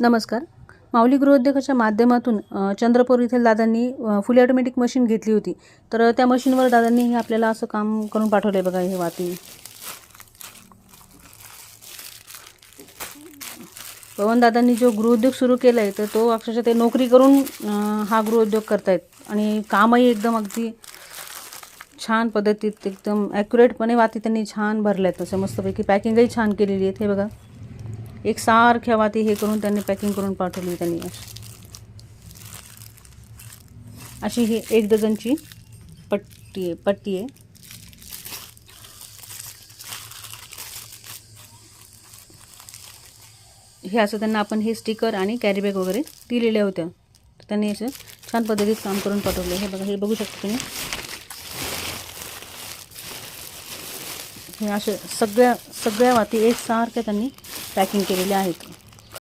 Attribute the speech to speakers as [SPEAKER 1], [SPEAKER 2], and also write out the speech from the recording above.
[SPEAKER 1] नमस्कार. माऊली गृहोद्योगाच्या माध्यमातून चंद्रपूर येथील दादांनी फुली ऑटोमॅटिक मशीन घेतली होती. तर त्या मशीनवर दादांनी हे आपल्याला असं काम करून पाठवले बघा. हे वाती पवन दादांनी जो गृहोद्योग सुरू केला आहे तर तो अक्षरशः ते नोकरी करून हा गृहोद्योग करतायत आणि कामही एकदम अगदी छान पद्धतीत एकदम ॲक्युरेटपणे वाती त्यांनी छान भरल्या आहेत. तसं मस्तपैकी पॅकिंगही छान केलेली आहे. हे बघा, एक सारख्या वाती हे करून त्यांनी पॅकिंग करून पाठवली. त्यांनी अशी ही 1 डझनची पट्टी आहे. हे असं त्यांना आपण हे स्टिकर आणि कॅरीबॅग वगैरे दिलेल्या होत्या. त्यांनी असं छान पद्धतीत काम करून पाठवले. हे बघा, हे बघू शकता तुम्ही. हे असे सगळ्या वाती एकसारख्या त्यांनी पॅकिंग केलेल्या आहेत.